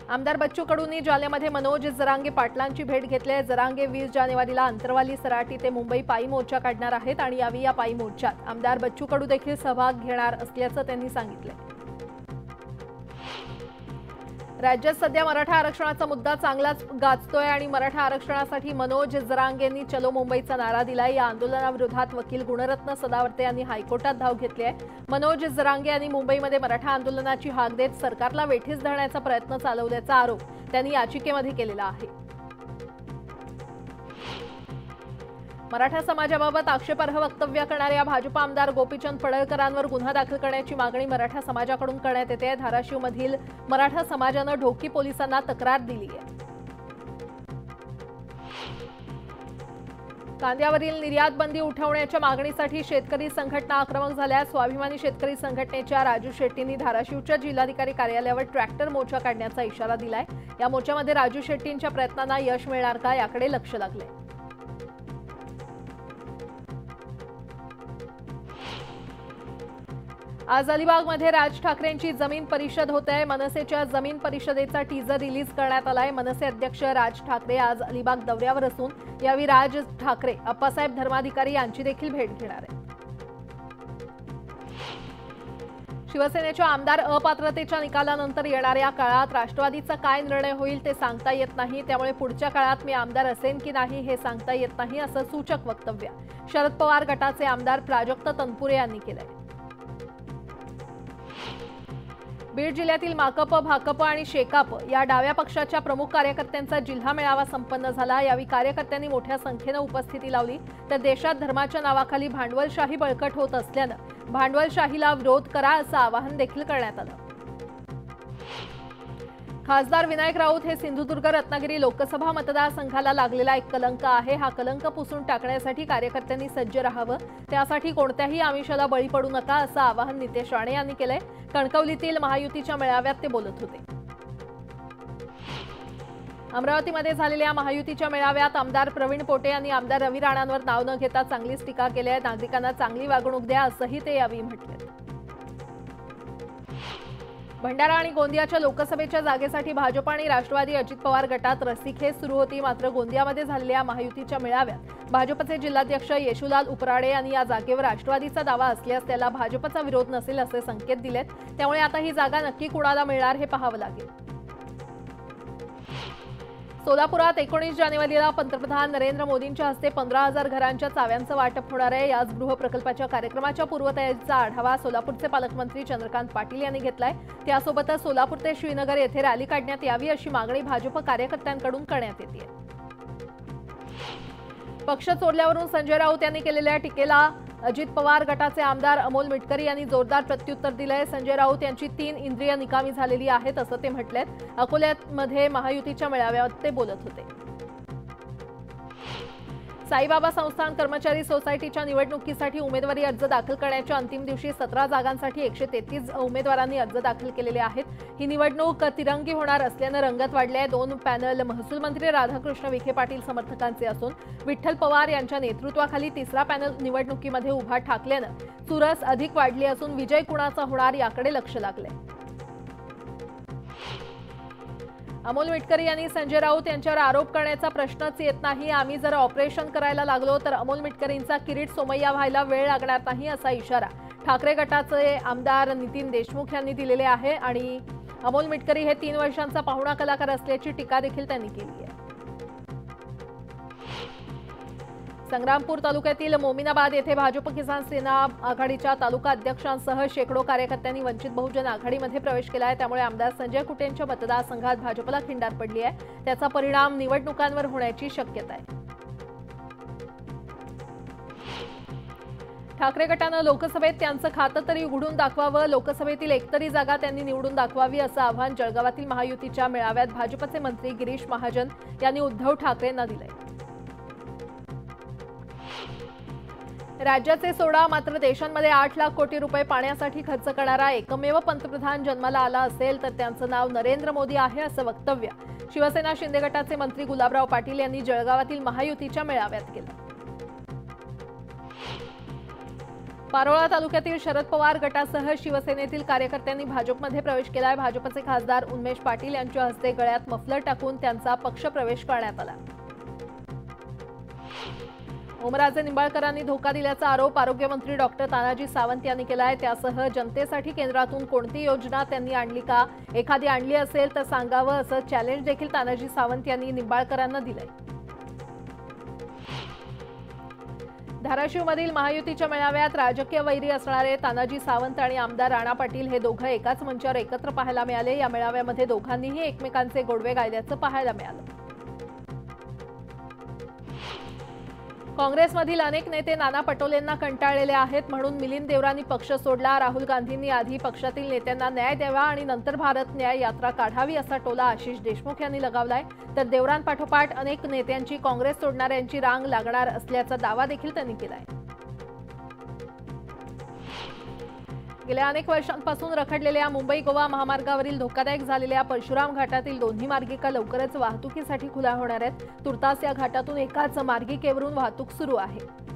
आमदार बच्चू कडूंनी जालन्यामध्ये मनोज जरांगे पाटलांची भेट घेतली आहे। जरांगे 20 जानेवारीला अंतरवाली सराटी ते मुंबई पायी मोर्चा काढणार आहेत आणि यावेळी या पायी मोर्चात आमदार बच्चू कडू देखील सहभाग घेणार असल्याचं त्यांनी सांगितलं। राज्यात सध्या मराठा आरक्षणाचा मुद्दा चांगलाच गाजतोय आणि मराठा आरक्षणासाठी मनोज जरांगेंनी चलो मुंबईचा नारा दिलाय। या आंदोलनाविरोधात वकील गुणरत्न सदावर्ते यांनी हायकोर्टात धाव घेतली आहे। मनोज जरांगे यांनी मुंबईमध्ये मराठा आंदोलनाची हाक देत सरकारला वेठीस धरण्याचा प्रयत्न चालवल्याचा आरोप त्यांनी याचिकेमध्ये केलेला आहे। मराठा समाजाबाबत आक्षेपार्ह वक्तव्य करणाऱ्या भाजप आमदार गोपीचंद पडळकरांवर गुन्हा दाखल करण्याची मागणी मराठा समाजाकडून करण्यात येते। धाराशिवमधील मराठा समाजाने ढोकी पोलिसांना तक्रार दिली आहे। कांद्यावरील निर्यात बंदी उठवण्याच्या मागणीसाठी शेतकरी संघटना आक्रमक झाल्या। स्वाभिमानी शेतकरी संघटनेच्या राजू शेट्टींनी धाराशिवच्या जिल्हाधिकारी कार्यालयावर ट्रॅक्टर मोर्चा काढण्याचा इशारा दिलाय। या मोर्चामध्ये राजू शेट्टींच्या प्रयत्नांना यश मिळणार का याकडे लक्ष लागलंय। आज अलिबागमध्ये राज ठाकरेंची जमीन परिषद होत आहे। मनसेच्या जमीन परिषदेचा टीजर रिलीज करण्यात आलाय। मनसे अध्यक्ष राज ठाकरे आज अलिबाग दौऱ्यावर असून यावेळी राज ठाकरे अप्पासाहेब धर्माधिकारी यांची देखील भेट घेणार आहेत। शिवसेनेच्या आमदार अपात्रतेच्या निकालानंतर येणाऱ्या काळात राष्ट्रवादीचा काय निर्णय होईल ते सांगता येत नाही। त्यामुळे पुढच्या काळात मी आमदार असेन की नाही हे सांगता येत नाही असं सूचक वक्तव्य शरद पवार गटाचे आमदार प्राजक्त तनपुरे यांनी केलंय। बीड जिल्ह्यातील माकप, भाकप आणि शेकाप या डाव्या पक्षाच्या प्रमुख कार्यकर्त्यांचा जिल्हा मेळावा संपन्न झाला। यावेळी कार्यकर्त्यांनी मोठ्या संख्येने उपस्थिती लावली। तर देशात धर्माच्या नावाखाली भांडवलशाही बळकट होत असल्यानं भांडवलशाहीला विरोध करा असं आवाहन देखील करण्यात आलं। खासदार विनायक राऊत हे सिंधुदुर्ग रत्नागिरी लोकसभा मतदारसंघाला लागलेला एक कलंक आहे। हा कलंक पुसून टाकण्यासाठी कार्यकर्त्यांनी सज्ज राहावं, त्यासाठी कोणत्याही आमिषाला बळी पडू नका असं आवाहन नितेश राणे यांनी केलंय। कणकवलीतील महायुतीच्या मेळाव्यात ते बोलत होते। अमरावतीमध्ये झालेल्या महायुतीच्या मेळाव्यात आमदार प्रवीण पोटे यांनी आमदार रवी राणांवर नाव न घेता चांगलीच टीका केली आहे। नागरिकांना चांगली वागणूक द्या असंही ते यावेळी म्हटले। भंडारा आणि गोंदियाच्या लोकसभेच्या जागेसाठी भाजप आणि राष्ट्रवादी अजित पवार गटात रस्सीखेच सुरू होती। मात्र गोंदियामध्ये झालेल्या महायुतीच्या मेळाव्यात भाजपचे जिल्हाध्यक्ष येशूलाल उपराडे यांनी या जागेवर राष्ट्रवादीचा दावा असल्यास त्याला भाजपचा विरोध नसेल असे संकेत दिलेत। त्यामुळे आता ही जागा नक्की कुणाला मिळणार हे पाहावं लागेल। सोलापुरात 19 जानेवारीला पंतप्रधान नरेंद्र मोदींच्या हस्ते 15,000 घरांच्या चाव्यांचं वाटप होणार आहे। याच गृहप्रकल्पाच्या कार्यक्रमाच्या पूर्वतयारीचा आढावा सोलापूरचे पालकमंत्री चंद्रकांत पाटील यांनी घेतलाय। त्यासोबतच सोलापूर ते श्रीनगर येथे रॅली काढण्यात यावी अशी मागणी भाजप कार्यकर्त्यांकडून करण्यात येते। पक्ष चोरल्यावरून संजय राऊत यांनी केलेल्या टीकेला अजित पवार गटाचे आमदार अमोल मिटकरी यांनी जोरदार प्रत्युत्तर दिलंय। संजय राऊत यांची 3 इंद्रिय निकामी झालेली आहेत असं ते म्हटलेत। अकोल्यामध्ये महायुतीच्या मेळाव्यात ते बोलत होते। साईबाबा संस्थान कर्मचारी सोसायटीच्या निवडणुकीसाठी उमेदवारी अर्ज दाखल करण्याच्या अंतिम दिवशी 17 जागांसाठी 133 उमेदवारांनी अर्ज दाखल केलेले आहेत। ही निवडणूक तिरंगी होणार असल्यानं रंगत वाढली आहे। 2 पॅनल महसूल मंत्री राधाकृष्ण विखे पाटील समर्थकांचे असून विठ्ठल पवार यांच्या नेतृत्वाखाली 3रा पॅनल निवडणुकीमध्ये उभा ठाकल्यानं चुरस अधिक वाढली असून विजय कुणाचा होणार याकडे लक्ष लागले। अमोल मिटकरी यांनी संजय राऊत यांच्यावर आरोप करण्याचा प्रश्नच येत नाही। आम्ही जर ऑपरेशन करायला लागलो तर अमोल मिटकरींचा किरीट सोमय्या व्हायला वेळ लागणार नाही असा इशारा ठाकरे गटाचे आमदार नितीन देशमुख यांनी दिलेले आहे। आणि अमोल मिटकरी हे 3 वर्षांचा पाहुणा कलाकार असल्याची टीका देखील त्यांनी केली आहे। संग्रामपूर तालुक्यातील मोमिनाबाद येथे भाजप किसान सेना आघाडीच्या तालुका अध्यक्षांसह शेकडो कार्यकर्त्यांनी वंचित बहुजन आघाडीमध्ये प्रवेश केला आहे। त्यामुळे आमदार संजय कुटेंच्या मतदारसंघात भाजपला खिंडार पडली आहे। त्याचा परिणाम निवडणुकांवर होण्याची शक्यता आहे। ठाकरे गटानं लोकसभेत त्यांचं खातं तरी उघडून दाखवावं, लोकसभेतील एकतरी जागा त्यांनी निवडून दाखवावी असं आव्हान जळगावातील महायुतीच्या मेळाव्यात भाजपचे मंत्री गिरीश महाजन यांनी उद्धव ठाकरेंना दिलंय। राज्याचे सोडा मात्र देशांमध्ये 8 लाख कोटी रुपये पाण्यासाठी खर्च करणारा एकमेव पंतप्रधान जन्माला आला असेल तर त्यांचं नाव नरेंद्र मोदी आहे असं वक्तव्य शिवसेना शिंदे गटाचे मंत्री गुलाबराव पाटील यांनी जळगावातील महायुतीच्या मेळाव्यात केलं। पारोळा तालुक्यातील शरद पवार गटासह शिवसेनेतील कार्यकर्त्यांनी भाजपमध्ये प्रवेश केलाय। भाजपचे खासदार उन्मेष पाटील यांच्या हस्ते गळ्यात मफलर टाकून त्यांचा पक्षप्रवेश करण्यात आला। ओमराजे निंबाळकरांनी धोका दिल्याचा आरोप आरोग्यमंत्री डॉक्टर तानाजी सावंत यांनी केलाय। त्यासह जनतेसाठी केंद्रातून कोणती योजना त्यांनी आणली का, एखादी आणली असेल तर सांगावं, असं चॅलेंज देखील तानाजी सावंत यांनी निंबाळकरांना दिलंय। धाराशिवमधील महायुतीच्या मेळाव्यात राजकीय वैरी असणारे तानाजी सावंत आणि आमदार राणा पाटील हे दोघं एकाच मंचावर एकत्र पाहायला मिळाले। या मेळाव्यामध्ये दोघांनीही एकमेकांचे गोडवे गायल्याचं पाहायला मिळालं। काँग्रेसमधील अनेक नेते नाना पटोलेंना कंटाळलेले आहेत, म्हणून मिलिंद देवरांनी पक्ष सोडला। राहुल गांधींनी आधी पक्षातील नेत्यांना न्याय द्यावा आणि नंतर भारत न्याय यात्रा काढावी असा टोला आशिष देशमुख यांनी लगावलाय। तर देवरांपाठोपाठ अनेक नेत्यांची काँग्रेस सोडणाऱ्यांची रांग लागणार असल्याचा दावा देखील त्यांनी केलाय। गेल्या अनेक वर्षांपासून रखडलेल्या मुंबई गोवा महामार्गावरील धोकादायक झालेल्या परशुराम घाटातील दोन्ही मार्गिका लवकरच वाहतुकीसाठी खुल्या होणार आहेत। तुर्तास या घाटातून एकाच मार्गिकेवरून वाहतूक सुरू आहे।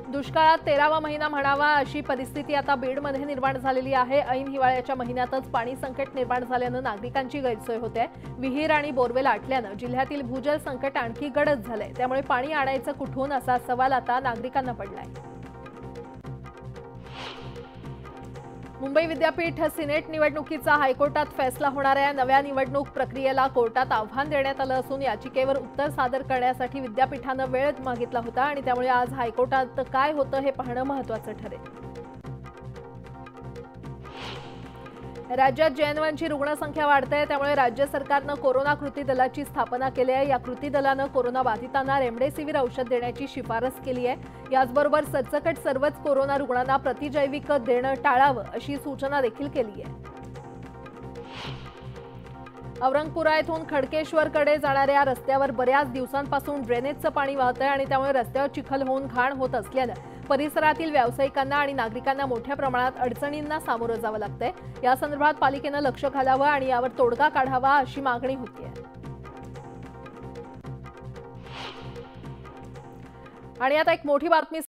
दुष्काळात 13वा महिना म्हणावा अशी परिस्थिती आता बीडमध्ये निर्माण झालेली आहे। ऐन हिवाळ्याच्या महिन्यातच पाणी संकट निर्माण झाल्यानं नागरिकांची गैरसोय होते। विहीर आणि बोरवेल आटल्यानं जिल्ह्यातील भूजल संकट आणखी गडद झालंय। त्यामुळे पाणी आणायचं कुठून असा सवाल आता नागरिकांना पडलाय। मुंबई विद्यापीठ सिनेट निवडणुकीचा हायकोर्टात फैसला होणार आहे। नव्या निवडणूक प्रक्रियेला कोर्टात आव्हान देण्यात आलं असून याचिकेवर उत्तर सादर करण्यासाठी विद्यापीठानं वेळ मागितला होता आणि त्यामुळे आज हायकोर्टात काय होतं हे पाहणं महत्त्वाचं ठरेल। राज्यात JN1ची रुग्णसंख्या वाढते, त्यामुळे राज्य सरकारनं कोरोना कृती दलाची स्थापना केली आहे। या कृती दलानं कोरोना बाधितांना रेमडेसिवीर औषध देण्याची शिफारस केली आहे। याचबरोबर सरसकट सर्वच कोरोना रुग्णांना प्रतिजैविक देणं टाळावं अशी सूचना देखील केली आहे। औरंगपुरा येथून खडकेश्वरकडे जाणाऱ्या रस्त्यावर बऱ्याच दिवसांपासून ड्रेनेजचं पाणी वाहतंय आणि त्यामुळे रस्त्यावर चिखल होऊन घाण होत असल्यानं परिसरातील व्यावसायिकांना आणि नागरिकांना मोठ्या प्रमाणात अडचणींना सामोरं जावं लागतंय। या संदर्भात पालिकेनं लक्ष घालावं आणि यावर तोडगा काढावा अशी मागणी होतीये। आणि आता एक मोठी बातमी